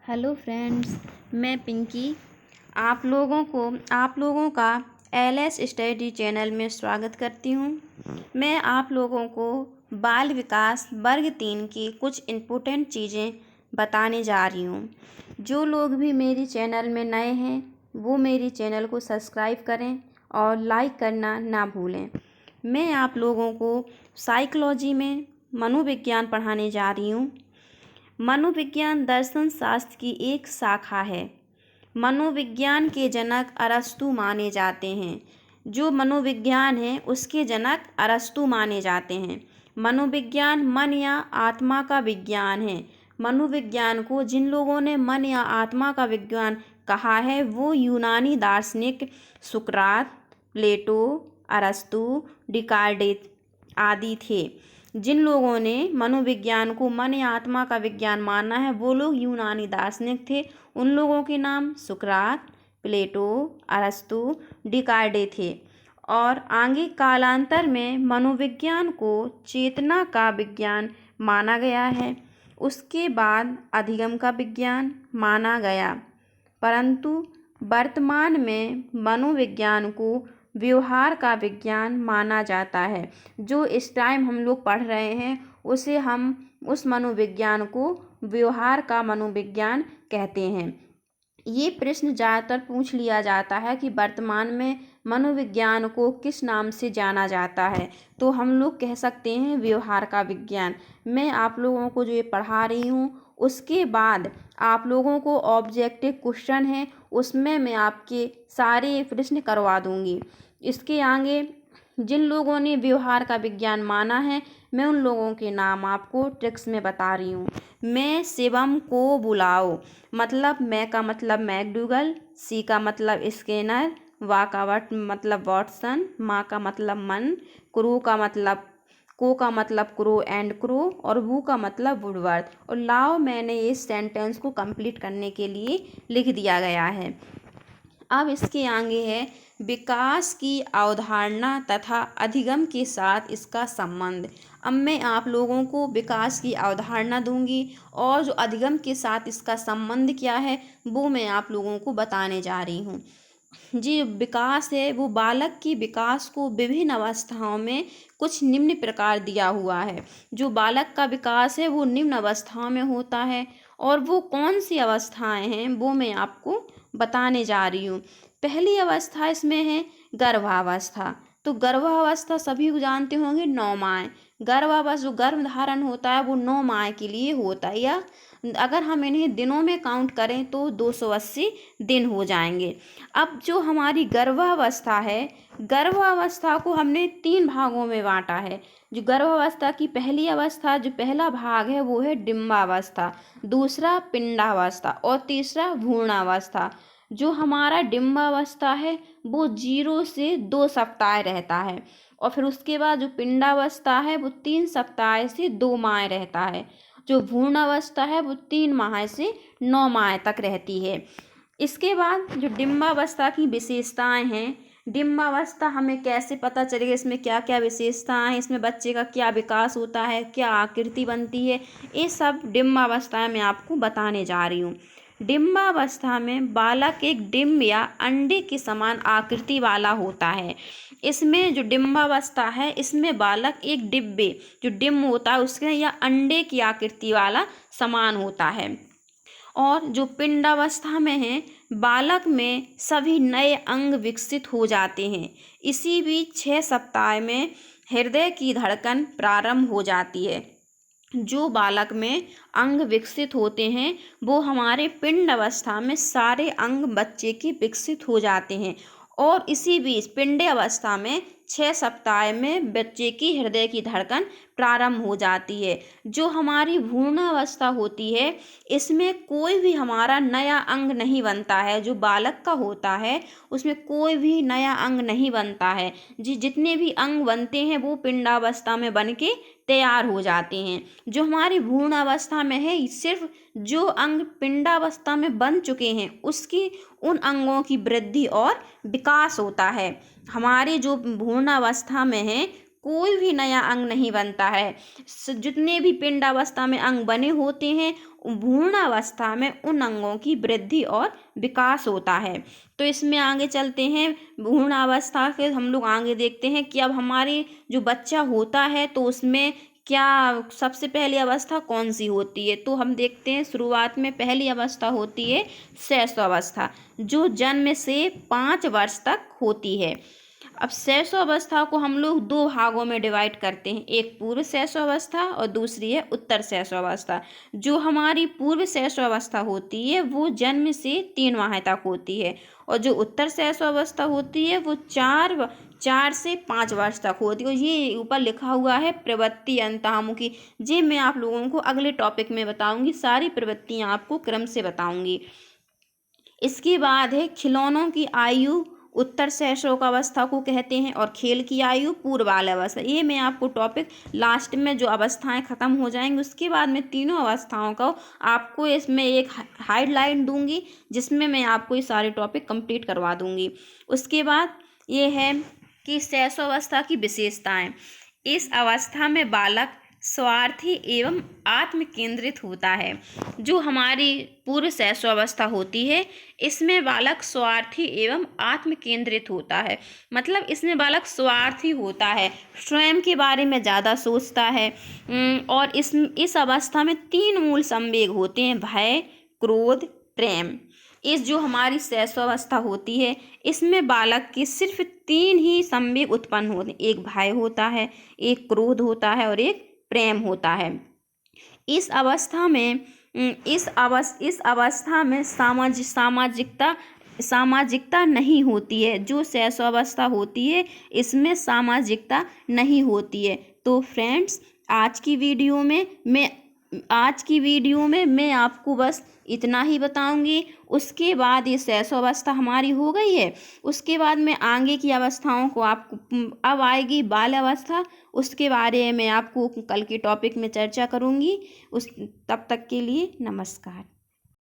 Hello friends, मैं पिंकी आप लोगों का एलएस स्टडी चैनल में स्वागत करती हूँ। मैं आप लोगों को बाल विकास वर्ग 3 की कुछ इम्पोर्टेंट चीज़ें बताने जा रही हूँ। जो लोग भी मेरी चैनल में नए हैं वो मेरी चैनल को सब्सक्राइब करें और लाइक करना ना भूलें। मैं आप लोगों को साइकोलॉजी में मनोविज्ञान पढ़ाने जा रही हूँ। मनोविज्ञान दर्शन शास्त्र की एक शाखा है। मनोविज्ञान के जनक अरस्तु माने जाते हैं। जो मनोविज्ञान है उसके जनक अरस्तु माने जाते हैं। मनोविज्ञान मन या आत्मा का विज्ञान है। मनोविज्ञान को जिन लोगों ने मन या आत्मा का विज्ञान कहा है वो यूनानी दार्शनिक सुकरात, प्लेटो, अरस्तु, डिकार्डिस आदि थे। जिन लोगों ने मनोविज्ञान को मन या आत्मा का विज्ञान माना है वो लोग यूनानी दार्शनिक थे। उन लोगों के नाम सुकरात, प्लेटो, अरस्तु, डिकार्डिस थे। और आगे कालांतर में मनोविज्ञान को चेतना का विज्ञान माना गया है। उसके बाद अधिगम का विज्ञान माना गया, परंतु वर्तमान में मनोविज्ञान को व्यवहार का विज्ञान माना जाता है। जो इस टाइम हम लोग पढ़ रहे हैं उसे हम उस मनोविज्ञान को व्यवहार का मनोविज्ञान कहते हैं। ये प्रश्न ज़्यादातर पूछ लिया जाता है कि वर्तमान में मनोविज्ञान को किस नाम से जाना जाता है, तो हम लोग कह सकते हैं व्यवहार का विज्ञान। मैं आप लोगों को जो ये पढ़ा रही हूँ उसके बाद आप लोगों को ऑब्जेक्टिव क्वेश्चन है उसमें मैं आपके सारे प्रश्न करवा दूँगी। इसके आगे जिन लोगों ने व्यवहार का विज्ञान माना है मैं उन लोगों के नाम आपको ट्रिक्स में बता रही हूँ। मैं शिवम को बुलाओ, मतलब मैं का मतलब मैकडूगल, सी का मतलब स्कैनर, वा का मतलब वॉटसन, माँ का मतलब मन, क्रू का मतलब को का मतलब क्रो एंड क्रो और वू का मतलब वुडवर्थ। और लाओ मैंने इस सेंटेंस को कंप्लीट करने के लिए लिख दिया गया है। अब इसके आगे है विकास की अवधारणा तथा अधिगम के साथ इसका संबंध। अब मैं आप लोगों को विकास की अवधारणा दूंगी और जो अधिगम के साथ इसका संबंध क्या है वो मैं आप लोगों को बताने जा रही हूँ। जी, विकास है वो बालक की विकास को विभिन्न अवस्थाओं में कुछ निम्न प्रकार दिया हुआ है। जो बालक का विकास है वो निम्न अवस्थाओं में होता है और वो कौन सी अवस्थाएं हैं वो मैं आपको बताने जा रही हूँ। पहली अवस्था इसमें है गर्भावस्था। तो गर्भावस्था सभी को जानते होंगे 9 माह। गर्भावस्था जो गर्भ धारण होता है वो 9 माह के लिए होता है, या अगर हम इन्हें दिनों में काउंट करें तो 280 दिन हो जाएंगे। अब जो हमारी गर्भावस्था है, गर्भावस्था को हमने 3 भागों में बांटा है। जो गर्भावस्था की पहली अवस्था, जो पहला भाग है वो है डिम्बावस्था, दूसरा पिंडावस्था और तीसरा भ्रूणावस्था। जो हमारा डिम्बावस्था है वो 0 से 2 सप्ताह रहता है और फिर उसके बाद जो पिंडावस्था है वो 3 सप्ताह से 2 माह रहता है। जो भ्रूणावस्था है वो 3 माह से 9 माह तक रहती है। इसके बाद जो डिम्बावस्था की विशेषताएं हैं, डिम्बावस्था हमें कैसे पता चलेगा, इसमें क्या क्या विशेषताएं हैं, इसमें बच्चे का क्या विकास होता है, क्या आकृति बनती है, ये सब डिम्बावस्था मैं आपको बताने जा रही हूँ। डिम्बावस्था में बालक एक डिम्ब या अंडे के समान आकृति वाला होता है। इसमें जो डिम्बावस्था है इसमें बालक एक डिब्बे जो डिम्ब होता है उसके या अंडे की आकृति वाला समान होता है। और जो पिंडावस्था में है बालक में सभी नए अंग विकसित हो जाते हैं। इसी बीच 6 सप्ताह में हृदय की धड़कन प्रारंभ हो जाती है। जो बालक में अंग विकसित होते हैं वो हमारे पिंड अवस्था में सारे अंग बच्चे के विकसित हो जाते हैं और इसी बीच पिंड अवस्था में 6 सप्ताह में बच्चे की हृदय की धड़कन प्रारंभ हो जाती है। जो हमारी भ्रूणावस्था होती है इसमें कोई भी हमारा नया अंग नहीं बनता है। जो बालक का होता है उसमें कोई भी नया अंग नहीं बनता है। जितने भी अंग बनते हैं वो पिंडावस्था में बन के तैयार हो जाते हैं। जो हमारी भ्रूणावस्था में है सिर्फ जो अंग पिंडावस्था में बन चुके हैं उसकी उन अंगों की वृद्धि और विकास होता है। हमारे जो भ्रूणावस्था में है कोई भी नया अंग नहीं बनता है। जितने भी पिंडावस्था में अंग बने होते हैं, भ्रूणावस्था में उन अंगों की वृद्धि और विकास होता है। तो इसमें आगे चलते हैं, भ्रूणावस्था के हम लोग आगे देखते हैं कि अब हमारे जो बच्चा होता है तो उसमें क्या सबसे पहली अवस्था कौन सी होती है। तो हम देखते हैं शुरुआत में पहली अवस्था होती है शैशवावस्था, जो जन्म से 5 वर्ष तक होती है। अब शैशवावस्था को हम लोग 2 भागों में डिवाइड करते हैं, एक पूर्व शैशवावस्था और दूसरी है उत्तर शैशवावस्था। जो हमारी पूर्व शैशवावस्था होती है वो जन्म से 3 माह तक होती है, और जो उत्तर शैशवावस्था होती है वो 4 से 5 वर्ष तक होती है। और ये ऊपर लिखा हुआ है प्रवृत्ति अंतःमुखी, जी मैं आप लोगों को अगले टॉपिक में बताऊंगी, सारी प्रवृत्तियाँ आपको क्रम से बताऊंगी। इसके बाद है खिलौनों की आयु, उत्तर शैशवावस्था को कहते हैं, और खेल की आयु पूर्व बाल्यावस्था। ये मैं आपको टॉपिक लास्ट में जो अवस्थाएं खत्म हो जाएंगी उसके बाद में तीनों अवस्थाओं का आपको इसमें एक हाइडलाइन दूंगी, जिसमें मैं आपको ये सारे टॉपिक कंप्लीट करवा दूंगी। उसके बाद ये है कि शैशवावस्था की विशेषताएं। इस अवस्था में बालक स्वार्थी एवं आत्म केंद्रित होता है। जो हमारी पूर्व शैशवावस्था होती है इसमें बालक स्वार्थी एवं आत्म केंद्रित होता है, मतलब इसमें बालक स्वार्थी होता है, स्वयं के बारे में ज़्यादा सोचता है। और इस अवस्था में 3 मूल संवेग होते हैं, भय, क्रोध, प्रेम। इस जो हमारी शैशवावस्था होती है इसमें बालक के सिर्फ 3 ही संवेग उत्पन्न होते हैं, एक भय होता है, एक क्रोध होता है और एक प्रेम होता है। इस अवस्था में सामाजिकता नहीं होती है। जो शैशवावस्था होती है इसमें सामाजिकता नहीं होती है। तो फ्रेंड्स, आज की वीडियो में मैं आपको बस इतना ही बताऊंगी। उसके बाद ये शैशवावस्था हमारी हो गई है, उसके बाद में आगे की अवस्थाओं को आपको, अब आएगी बाल्यावस्था, उसके बारे में आपको कल के टॉपिक में चर्चा करूंगी। तब तक के लिए नमस्कार।